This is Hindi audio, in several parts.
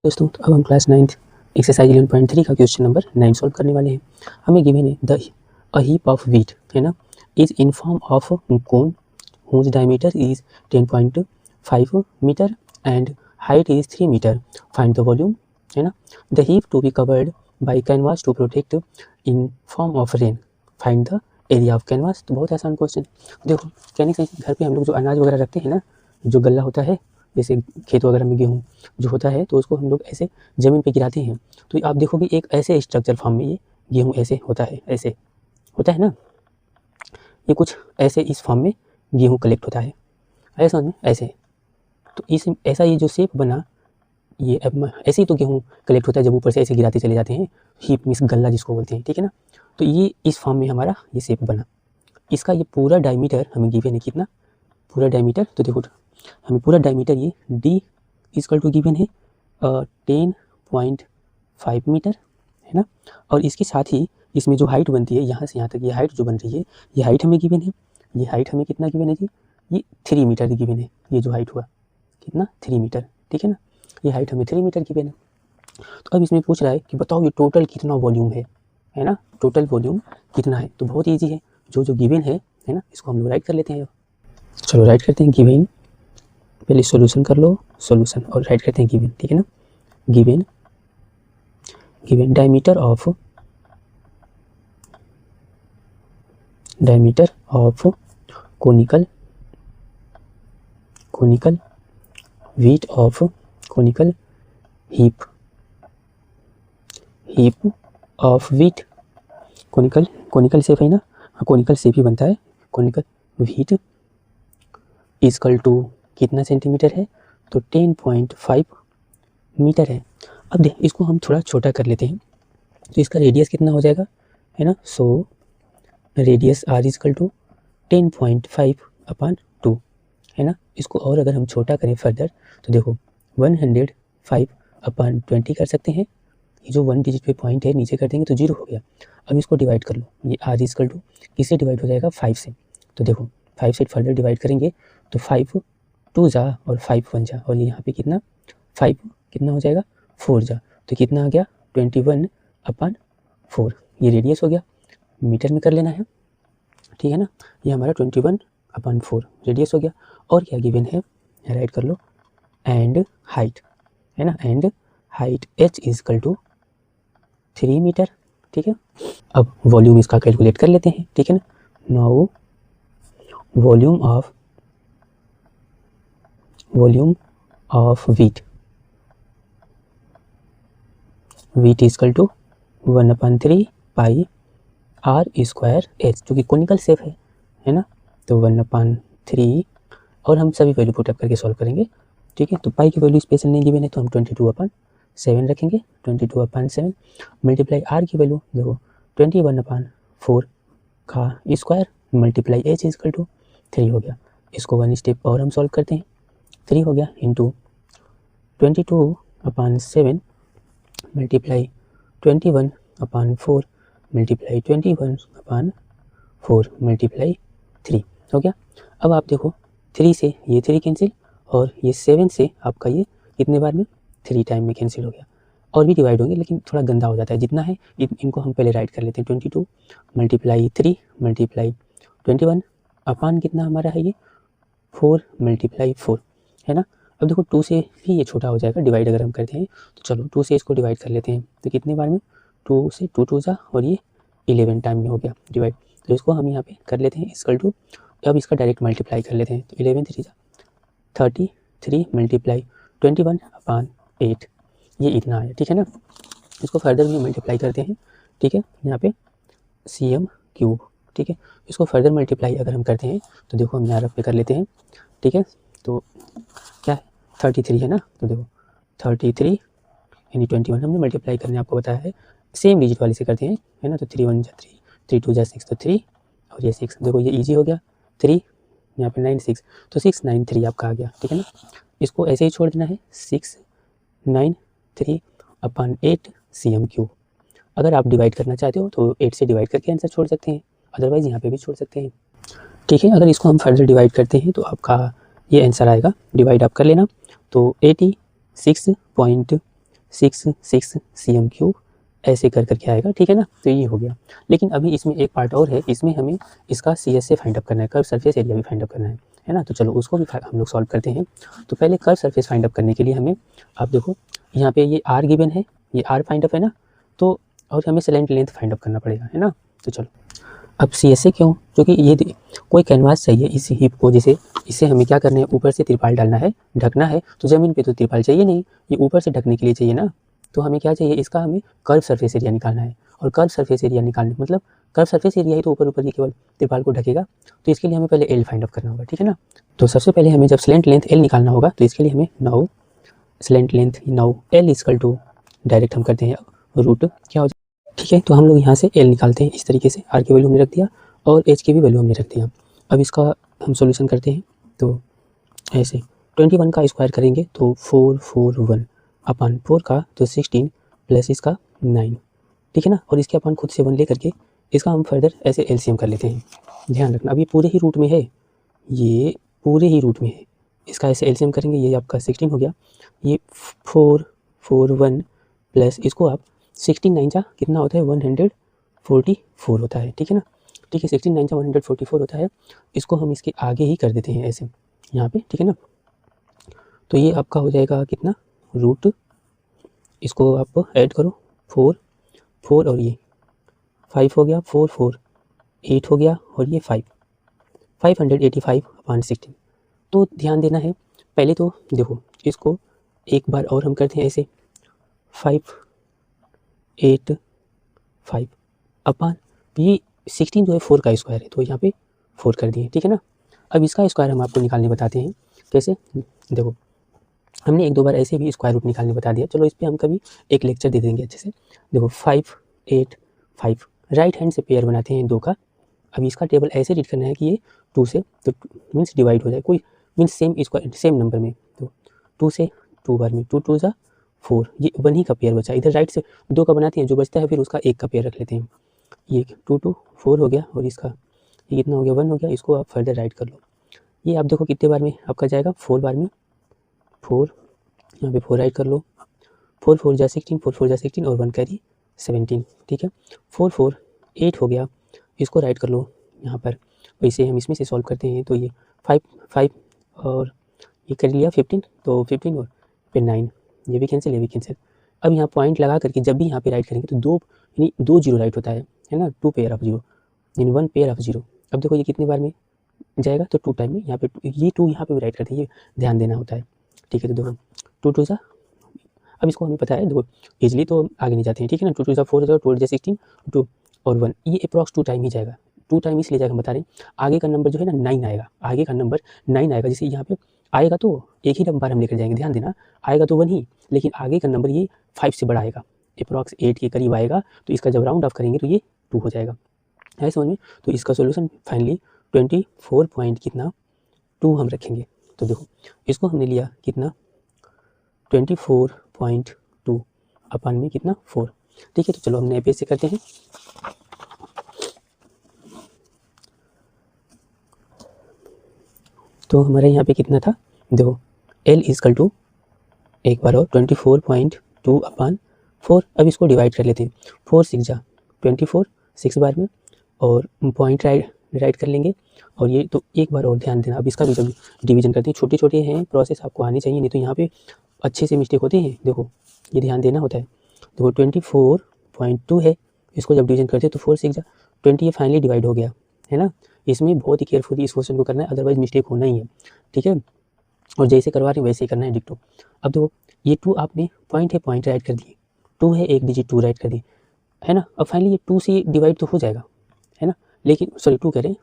दोस्तों तो अब हम क्लास 9th एक्सरसाइज 11.3 का क्वेश्चन नंबर 9 सॉल्व करने वाले हैं। हमें गिवन है the a heap of wheat है ना is in form of cone whose diameter is 10.5 metre and height is 3 metre. Find the volume है ना। The heap to be covered by canvas to protect in form of rain. Find the area of canvas. तो बहुत आसान क्वेश्चन। देखो कहने से घर पे हम लोग जो अनाज वगैरह रखते हैं ना, जो गल्ला होता है जैसे खेत वगैरह में गेहूँ जो होता है, तो उसको हम लोग ऐसे ज़मीन पे गिराते हैं। तो आप देखोगे एक ऐसे स्ट्रक्चर फॉर्म में ये गेहूँ ऐसे होता है, ऐसे होता है ना, ये कुछ ऐसे इस फॉर्म में गेहूँ कलेक्ट होता है, ऐसा में ऐसे। तो इस ऐसा ये जो शेप बना, ये अब ऐसे ही तो गेहूँ कलेक्ट होता है जब ऊपर से ऐसे गिराते चले जाते हैं, हीप मीन्स गल्ला जिसको बोलते हैं, ठीक है ना। तो ये इस फॉर्म में हमारा ये शेप बना। इसका ये पूरा डायमीटर हमें गिवन है कितना, पूरा डायमीटर। तो देखो हमें पूरा डायमीटर ये डी इक्वल टू गिवन है 10.5 मीटर है ना। और इसके साथ ही इसमें जो हाइट बनती है यहाँ से यहाँ तक, ये हाइट जो बन रही है, ये हाइट हमें गिवन है। ये हाइट हमें कितना गिवन है जी, ये 3 मीटर गिवन है। ये जो हाइट हुआ कितना, 3 मीटर, ठीक है ना। ये हाइट हमें 3 मीटर गिवन है। तो अब इसमें पूछ रहा है कि बताओ ये टोटल कितना वॉल्यूम है ना, टोटल वॉल्यूम कितना है। तो बहुत ईजी है, जो जो गिवन है ना, इसको हम लोग राइट कर लेते हैं। चलो राइट करते हैं गिवन, पहले सॉल्यूशन कर लो, सॉल्यूशन और राइट करते हैं गिवन, ठीक है ना। Given diameter of conical wheat of conical heap of wheat. Conical shape है ना, कोनिकल शेप ही बनता है। कोनिकल व्हीट इक्वल टू कितना सेंटीमीटर है, तो 10.5 मीटर है। अब देख इसको हम थोड़ा छोटा कर लेते हैं, तो इसका रेडियस कितना हो जाएगा है ना। So radius R equal to 10.5/2 है ना। इसको और अगर हम छोटा करें फर्दर, तो देखो 105/20 कर सकते हैं। ये जो 1 डिजिट पे पॉइंट है नीचे कर देंगे तो 0 हो गया। अब इसको डिवाइड कर लो, ये आर इक्वल टू किससे डिवाइड हो जाएगा, 5 से। तो देखो 5 से फर्दर डिवाइड करेंगे तो 5 2 जा और 5 1 जा, और ये यहाँ पे कितना 5 कितना हो जाएगा 4 जा, तो कितना आ गया 21/4। ये रेडियस हो गया, मीटर में कर लेना है, ठीक है ना। ये हमारा 21/4 रेडियस हो गया। और क्या गिवन है, राइट कर लो, एंड हाइट है ना, and height h equal to 3 metre, ठीक है। अब वॉल्यूम इसका कैलकुलेट कर लेते हैं, ठीक है ना। Now volume of wheat equal to 1/3 pi R square H, जो कि कोनिकल शेप है ना। तो 1/3 और हम सभी वैल्यू पुट अप करके सॉल्व करेंगे, ठीक है। तो पाई की वैल्यू स्पेशल नहीं गिवन है तो हम 22/7 रखेंगे। 22/7 मल्टीप्लाई आर की वैल्यू देखो 21/4 का square multiply H equal to 3 हो गया। इसको 1 स्टेप और हम सॉल्व करते हैं, 3 हो गया इंटू 22/7 मल्टीप्लाई 21/4 मल्टीप्लाई 21/4 मल्टीप्लाई 3 हो गया। अब आप देखो 3 से ये 3 कैंसिल, और ये 7 से आपका ये कितने बार में 3 टाइम में कैंसिल हो गया। और भी डिवाइड होंगे लेकिन थोड़ा गंदा हो जाता है, जितना है इनको हम पहले राइट कर लेते हैं। 22 मल्टीप्लाई 3 मल्टीप्लाई 21 अपान कितना हमारा है ये 4 मल्टीप्लाई 4 है ना। अब देखो 2 से भी ये छोटा हो जाएगा, डिवाइड अगर हम करते हैं तो चलो 2 से इसको डिवाइड कर लेते हैं। तो कितने बार में 2 से 2 2 जा, और ये 11 टाइम में हो गया डिवाइड। तो इसको हम यहाँ पे कर लेते हैं इक्वल टू, अब इसका डायरेक्ट मल्टीप्लाई कर लेते हैं। तो 11 3 जा 33 मल्टीप्लाई 21/8 ये इतना आया, ठीक है ना। इसको फर्दर भी मल्टीप्लाई करते हैं, ठीक है, यहाँ पे cm3, ठीक है। इसको फर्दर मल्टीप्लाई अगर हम करते हैं तो देखो हम यहाँ रफ पे कर लेते हैं, ठीक है। तो क्या है 33 है ना, तो देखो 33 यानी 21 हमने मल्टीप्लाई करने आपको बताया है, सेम डिजिट वाले से करते हैं है ना। तो 3 1 जा 3, 3 2 जा 6, तो 3 और ये 6, देखो ये ईजी हो गया। 3 यहाँ पे 9 6, तो 693 आपका आ गया, ठीक है ना। इसको ऐसे ही छोड़ देना है 693/8 cm3। अगर आप डिवाइड करना चाहते हो तो 8 से डिवाइड करके आंसर छोड़ सकते हैं, अदरवाइज़ यहाँ पे भी छोड़ सकते हैं, ठीक है। अगर इसको हम फर्दर डिवाइड करते हैं तो आपका ये आंसर आएगा, डिवाइड आप कर लेना। तो 86.3 6 cm क्यूब ऐसे कर करके आएगा, ठीक है ना। तो ये हो गया। लेकिन अभी इसमें एक पार्ट और है, इसमें हमें इसका CS से फाइंड अप करना है, कर्व सरफेस एरिया भी फाइंड अप करना है ना। तो चलो उसको भी हम लोग सॉल्व करते हैं। तो पहले कर्व सरफेस फाइंड अप करने के लिए हमें, आप देखो यहाँ पे ये R गिवन है, ये R फाइंड अप है ना, तो और हमें स्लैंट लेंथ फाइंड अप करना पड़ेगा, है ना। तो चलो अब CS से क्यों, क्योंकि ये कोई कैनवास चाहिए इस हिप को, जैसे इसे हमें क्या करना है, ऊपर से तिरपाल डालना है, ढकना है। तो ज़मीन पे तो तिरपाल चाहिए नहीं, ये ऊपर से ढकने के लिए चाहिए ना। तो हमें क्या चाहिए, इसका हमें कर्व सरफेस एरिया निकालना है। और कर्व सरफेस एरिया निकालने मतलब कर्व सरफेस एरिया ही तो ऊपर ऊपर ये केवल तिरपाल को ढकेगा। तो इसके लिए हमें पहले L फाइंड अप करना होगा, ठीक है ना। तो सबसे पहले हमें जब स्लैंट लेंथ L निकालना होगा, तो इसके लिए हमें now slant length now L equal to direct हम करते हैं रूट क्या हो जाए, ठीक है। तो हम लोग यहाँ से L निकालते हैं इस तरीके से, R की वैल्यू हमने रख दिया और H की भी वैल्यू हमने रख दिया। अब इसका हम सॉल्यूशन करते हैं। तो ऐसे 21 का स्क्वायर करेंगे तो 441 अपन 4 का तो 16 प्लस इसका 9, ठीक है ना। और इसके अपन खुद से 1 ले करके इसका हम फर्दर ऐसे LCM कर लेते हैं। ध्यान रखना अब ये पूरे ही रूट में है, ये पूरे ही रूट में है, इसका ऐसे LCM करेंगे, ये आपका 16 हो गया। ये 441 प्लस इसको आप 16 9 जा कितना होता है 144 होता है, ठीक है ना। ठीक है 16 9 जा 144 होता है। इसको हम इसके आगे ही कर देते हैं ऐसे यहाँ पे, ठीक है ना। तो ये आपका हो जाएगा कितना रूट, इसको आप ऐड करो 4 और ये 5 हो गया, 4 4 8 हो गया और ये 585/16। तो ध्यान देना है, पहले तो देखो इसको एक बार और हम करते हैं ऐसे 585 अपन ये 16 जो है 4 का स्क्वायर है, तो यहाँ पे 4 कर दिए, ठीक है ना। अब इसका स्क्वायर हम आपको निकालने बताते हैं कैसे। देखो हमने एक दो बार ऐसे भी स्क्वायर रूट निकालने बता दिया, चलो इस पर हम कभी एक लेक्चर दे देंगे अच्छे से। देखो 585 राइट हैंड से पेयर बनाते हैं 2 का। अब इसका टेबल ऐसे रीड करना है कि ये 2 से तो मीन्स डिवाइड हो जाए, कोई means same square same number में। तो 2 से 2 बार में 2 2 जा 4, ये 1 ही का पेयर बचा। इधर राइट से 2 का बनाते हैं, जो बचता है फिर उसका 1 का पेयर रख लेते हैं। ये 2 2 4 हो गया और इसका ये कितना हो गया 1 हो गया। इसको आप फर्दर राइट कर लो। ये आप देखो कितने बार में आपका जाएगा 4 बार में 4, यहाँ पे 4 राइट कर लो। 4 4 जा 16, 4 4 जा 16 और 1 कैरी 17, ठीक है। 4 4 8 हो गया, इसको राइट कर लो यहाँ पर। वैसे हम इसमें से सॉल्व करते हैं तो ये 5 5 और ये कर लिया 15, तो 15 और फिर 9, ये भी कैंसिल ये भी कैंसिल। अब यहाँ पॉइंट लगा करके जब भी यहाँ पे राइट करेंगे तो 2 यानी 2 जीरो राइट होता है ना, 2 पेयर ऑफ जीरो यानी 1 पेयर ऑफ जीरो। अब देखो ये कितने बार में जाएगा तो 2 टाइम में, यहाँ पे ये 2 यहाँ पे भी राइट करते हैं, ये ध्यान देना होता है, ठीक है। तो देखो 2 2 जा, अब इसको हमें पता है देखो इजली तो आगे नहीं जाते हैं, ठीक है ना। 2 2 जा 4 जा 2 जा 16 2 और 1, ये अप्रॉक्स 2 टाइम ही जाएगा। 2 टाइम इसलिए जाएगा हम बता रहे हैं, आगे का नंबर जो है ना 9 आएगा, आगे का नंबर 9 आएगा। जैसे यहाँ पे आएगा तो एक ही नंबर हम लेकर जाएंगे, ध्यान देना आएगा तो 1 ही, लेकिन आगे का नंबर ये 5 से बड़ा आएगा, अप्रॉक्स 8 के करीब आएगा। तो इसका जब राउंड ऑफ करेंगे तो ये 2 हो जाएगा, है समझ में। तो इसका सोल्यूशन फाइनली 24 पॉइंट कितना 2 हम रखेंगे। तो देखो इसको हमने लिया कितना 24.2 अपन में कितना 4, ठीक है। तो चलो हम नए पेज से करते हैं। तो हमारे यहाँ पे कितना था देखो L इजकल टू एक बार और 24.2 अपन 4। अब इसको डिवाइड कर लेते हैं, 4 6 जा 24 6 बार में और पॉइंट राइट कर लेंगे। और ये तो एक बार और ध्यान देना, अब इसका भी जब डिवीजन करते हैं, छोटे छोटे हैं प्रोसेस आपको आनी चाहिए, नहीं तो यहाँ पे अच्छे से मिस्टेक होती है। देखो ये ध्यान देना होता है। देखो 24.2 है, इसको जब डिवीजन करते हैं तो 4 6 जा 20, ये फाइनली डिवाइड हो गया, है ना। इसमें बहुत ही केयरफुली इस क्वेश्चन को करना है, अदरवाइज मिस्टेक होना ही है, ठीक है। और जैसे करवा रहे हैं वैसे ही करना है डिक्टो। अब देखो ये 2 आपने पॉइंट है पॉइंट राइट कर दिए, 2 है एक डिजिट 2 राइट कर दिए, है ना। अब फाइनली ये 2 से डिवाइड तो हो जाएगा, है ना। लेकिन सॉरी 2 कह रहे हैं,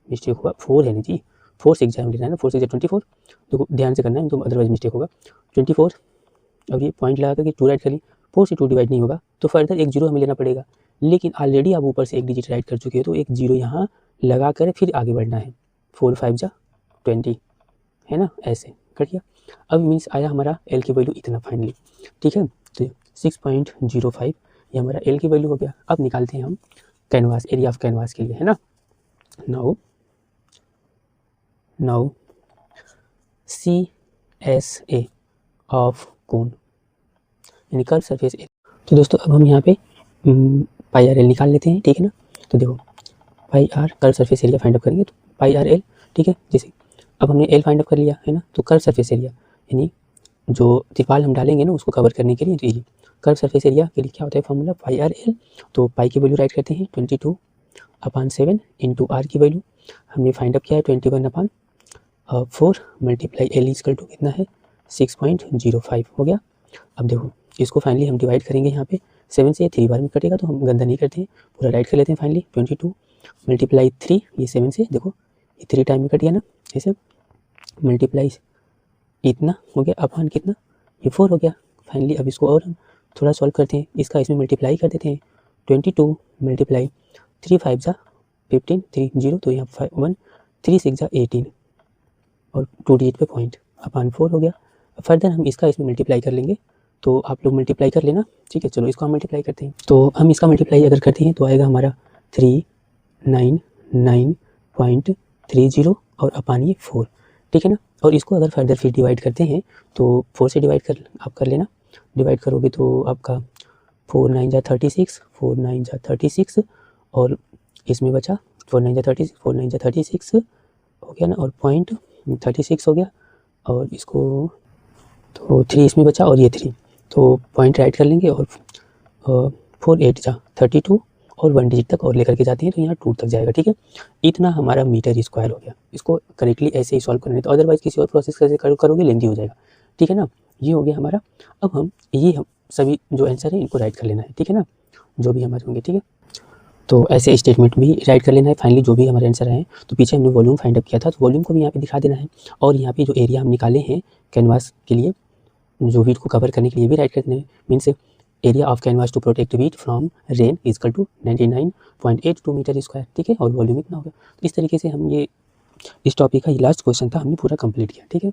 मिस्टेक हुआ, 4 है नहीं जी, 4 6 जा लेना है ना, 4 6 जा 24। तो ध्यान से करना है तो अदरवाइज मिस्टेक होगा। 24 अब ये पॉइंट लगा करके 2 राइट कर ली, 4 से 2 डिवाइड नहीं होगा तो फर्दर एक जीरो हमें लेना पड़ेगा। लेकिन ऑलरेडी आप ऊपर से एक डिजिट राइट कर चुके हो, तो एक जीरो यहाँ लगा कर फिर आगे बढ़ना है। 4 5 जा 20, है ना, ऐसे कर दिया। अब मीन्स आया हमारा L की वैल्यू इतना फाइनली, ठीक है। तो 6.05 ये हमारा L की वैल्यू हो गया। अब निकालते हैं हम कैनवास एरिया ऑफ कैनवास के लिए, है ना। नाउ CSA ऑफ कोन, यानी कर्व सरफेस एरिया। तो दोस्तों अब हम यहाँ पे पाई आर एल निकाल लेते हैं, ठीक है ना। तो देखो pi r curve surface area find up करेंगे, तो पाई आर एल, ठीक है। जैसे अब हमने एल फाइंड अप कर लिया है ना, तो कर्व सरफेस एरिया यानी जो तिरपाल हम डालेंगे ना उसको कवर करने के लिए, तो ये कर्व सरफेस एरिया के लिए क्या होता है फॉर्मूला, पाई आर एल। तो पाई की वैल्यू राइट करते हैं 22/7 इंटू आर की वैल्यू हमने फाइंड अप किया है 21/4 मल्टीप्लाई एल इजकल टू कितना है 6.05 हो गया। अब देखो इसको फाइनली हम डिवाइड करेंगे यहाँ पे 7 से 3 बार में कटेगा, तो हम गंदा नहीं करते हैं, पूरा राइट कर लेते हैं फाइनली 22 मल्टीप्लाई 3, ये 7 से देखो ये 3 टाइम में कट गया ना, ऐसे मल्टीप्लाई इतना हो गया अपॉन कितना, ये 4 हो गया फाइनली। अब इसको और हम थोड़ा सॉल्व करते हैं, इसका इसमें मल्टीप्लाई कर देते हैं 22 मल्टीप्लाई 3 5 जा 15 3 0, तो यहाँ 5 1 3 6 जा 18 और 2d8 पे पॉइंट अपॉन 4 हो गया। फर्दर हम इसका इसमें मल्टीप्लाई कर लेंगे, तो आप लोग मल्टीप्लाई कर लेना, ठीक है। चलो इसको हम मल्टीप्लाई करते हैं, तो हम इसका मल्टीप्लाई अगर करते हैं तो आएगा हमारा 399.30 और अपॉन ये 4, ठीक है ना। और इसको अगर फर्दर फिर डिवाइड करते हैं तो 4 से डिवाइड कर लेना, डिवाइड करोगे तो आपका 4 9 जा 36, 4 9 जा 36 और इसमें बचा 4 9 जा 36, 4 9 जा 36 हो गया ना, और पॉइंट 36 हो गया, और इसको तो 3 इसमें बचा और ये 3, तो पॉइंट राइट कर लेंगे और 4 8 जा 32 और 1 डिजिट तक और लेकर के जाते हैं तो यहाँ 2 तक जाएगा, ठीक है। इतना हमारा मीटर स्क्वायर हो गया। इसको करेक्टली ऐसे ही सॉल्व करना है, तो अदरवाइज किसी और प्रोसेस से करोगे लेंदी हो जाएगा, ठीक है ना। ये हो गया हमारा। अब हम सभी जो आंसर है इनको राइट कर लेना है, ठीक है ना, जो भी हमारे होंगे, ठीक है। तो ऐसे स्टेटमेंट भी राइट कर लेना है फाइनली जो भी हमारे आंसर हैं। तो पीछे हमने वॉल्यूम फाइंड अप किया था, तो वॉल्यूम को भी यहाँ पे दिखा देना है, और यहाँ पे जो एरिया हम निकाले हैं कैनवास के लिए जो वीट को कवर करने के लिए भी राइट करना है। Means area of canvas to protect wheat from rain is equal to 99.82 metre square, ठीक है, और वॉल्यूम इतना होगा। तो इस तरीके से हम ये इस टॉपिक का ये लास्ट क्वेश्चन था, हमने पूरा कंप्लीट किया, ठीक है।